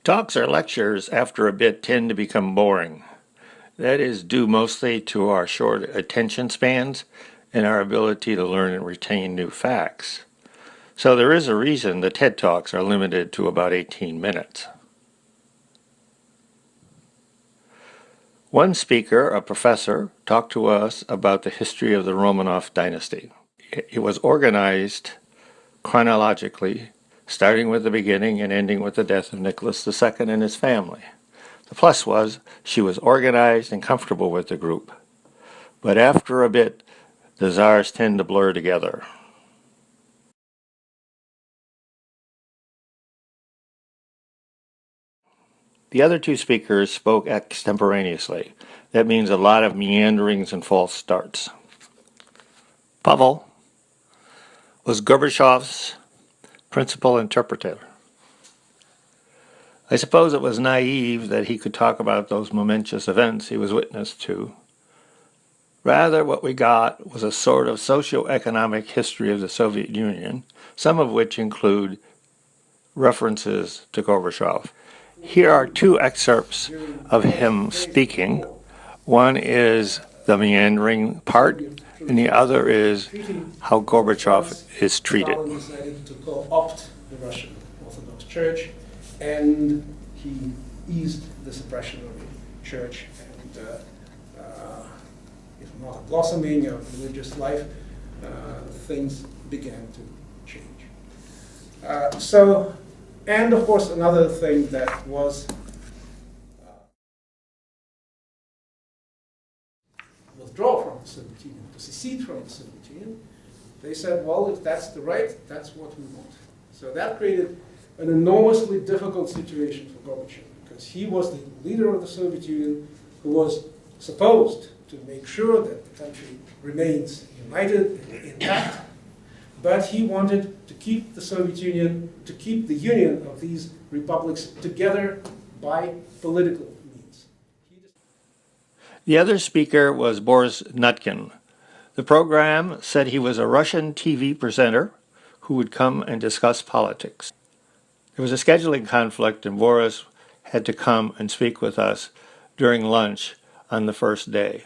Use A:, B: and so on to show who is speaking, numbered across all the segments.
A: Talks or lectures, after a bit, tend to become boring. That is due mostly to our short attention spans and our ability to learn and retain new facts. So there is a reason the TED Talks are limited to about 18 minutes. One speaker, a professor, talked to us about the history of the Romanov dynasty. It was organized chronologically, starting with the beginning and ending with the death of Nicholas II and his family. The plus was she was organized and comfortable with the group. But after a bit, the czars tend to blur together. The other two speakers spoke extemporaneously. That means a lot of meanderings and false starts. Pavel was Gorbachev's principal interpreter. I suppose it was naive that he could talk about those momentous events he was witness to. Rather, what we got was a sort of socio-economic history of the Soviet Union, some of which include references to Gorbachev. Here are two excerpts of him speaking. One is the meandering part, and the other is how Gorbachev is treated.
B: Stalin decided to co-opt the Russian Orthodox Church, and he eased the suppression of the church, and if not a blossoming of religious life, things began to change. And of course, another thing that was withdraw from the Soviet Union, to secede from the Soviet Union. They said, well, if that's the right, that's what we want. So that created an enormously difficult situation for Gorbachev, because he was the leader of the Soviet Union who was supposed to make sure that the country remains united and intact, but he wanted to keep the Soviet Union, to keep the union of these republics together by political means.
A: The other speaker was Boris Nutkin. The program said he was a Russian TV presenter who would come and discuss politics. There was a scheduling conflict, and Boris had to come and speak with us during lunch on the first day.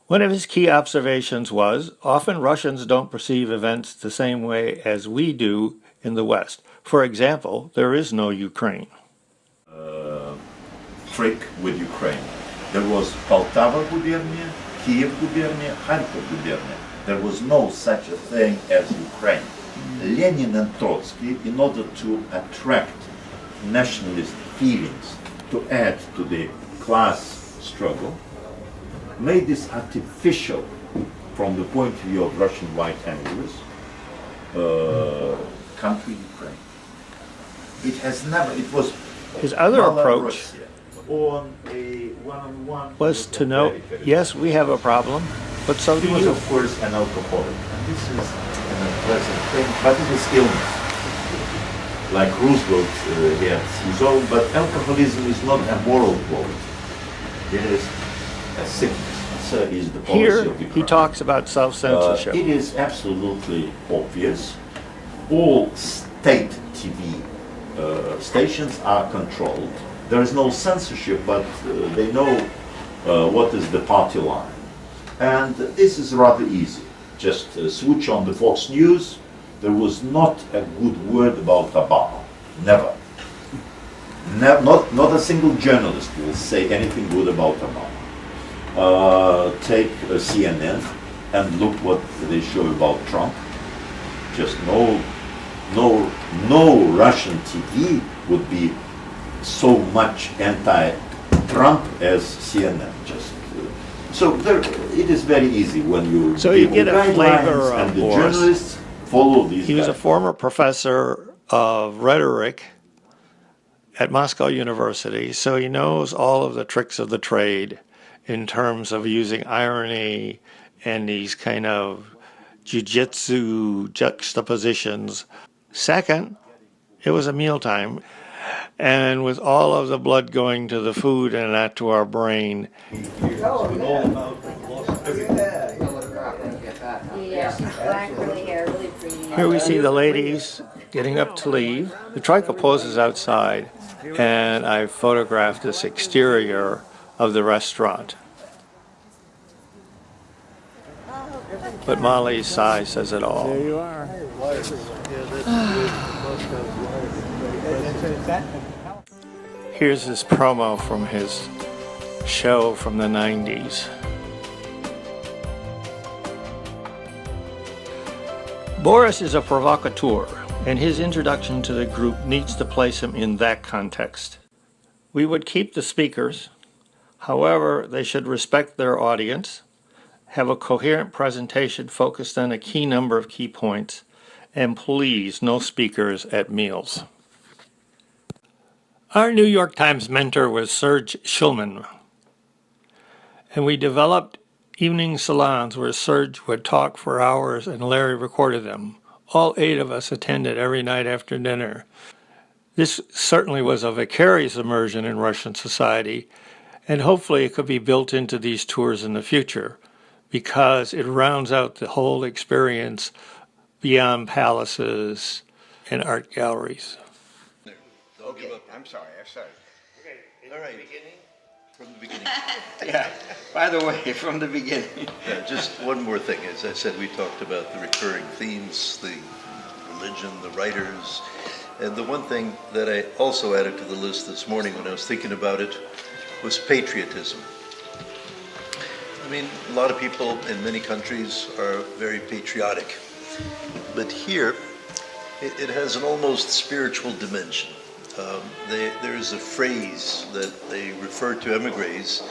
A: One of his key observations was, often Russians don't perceive events the same way as we do in the West. For example, there is no Ukraine.
C: Trick with Ukraine. There was Poltava gubernia, Kiev gubernia, Kharkov gubernia. There was no such a thing as Ukraine. Lenin and Trotsky, in order to attract nationalist feelings, to add to the class struggle, made this artificial, from the point of view of Russian white anglers, country Ukraine. It has never, it was
A: his other approach
C: on a one-on-one
A: was to note, yes, we have a problem, but so do
C: he was
A: you.
C: of course an alcoholic, and this is an unpleasant thing, but it is illness. Like Roosevelt, he has his own, but alcoholism is not a moral quality. It is a sickness. Is the policy
A: Here,
C: of the
A: he
C: crime.
A: talks about self-censorship.
C: It is absolutely obvious. All state TV stations are controlled. There is no censorship, but they know what is the party line. And this is rather easy. Just switch on the Fox News. There was not a good word about Obama. Never. Not a single journalist will say anything good about Obama. Take CNN and look what they show about Trump. Just no Russian TV would be so much anti-Trump as CNN. Just so there, it is very easy when you.
A: So you get a flavor
C: and
A: of
C: the
A: Boris.
C: journalists follow these.
A: He was a
C: guys.
A: former professor of rhetoric at Moscow University, so he knows all of the tricks of the trade in terms of using irony and these kind of jiu-jitsu juxtapositions. Second, it was a mealtime, and with all of the blood going to the food and not to our brain. Here we see the ladies getting up to leave. The troika poses outside. and I photographed this exterior of the restaurant. But Molly's sigh says it all.
D: There you are.
A: Here's his promo from his show from the 90s. Boris is a provocateur, and his introduction to the group needs to place him in that context. We would keep the speakers, however, they should respect their audience, have a coherent presentation focused on a key number of key points, and please, no speakers at meals. Our New York Times mentor was Serge Schmemann, and we developed evening salons where Serge would talk for hours and Larry recorded them. All 8 of us attended every night after dinner. This certainly was a vicarious immersion in Russian society, and hopefully it could be built into these tours in the future, because it rounds out the whole experience beyond palaces and art galleries.
E: Okay, I'm sorry.
C: All right. From the beginning.
E: Yeah, by the way, from the beginning.
C: Just one more thing. As I said, we talked about the recurring themes, the religion, the writers, and the one thing that I also added to the list this morning when I was thinking about it was patriotism. I mean, a lot of people in many countries are very patriotic, but here it has an almost spiritual dimension. There is a phrase that they refer to emigres.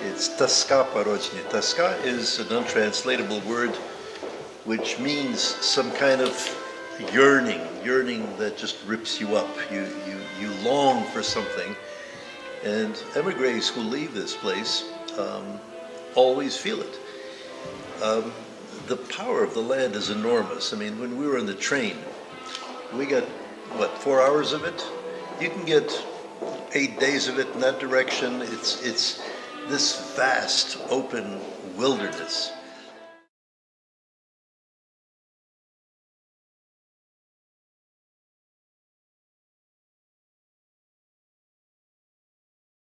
C: It's toska po rodine. Toska is an untranslatable word which means some kind of yearning that just rips you up. You long for something. And emigres who leave this place always feel it. The power of the land is enormous. I mean, when we were on the train, we got, 4 hours of it? You can get 8 days of it in that direction. It's this vast, open wilderness.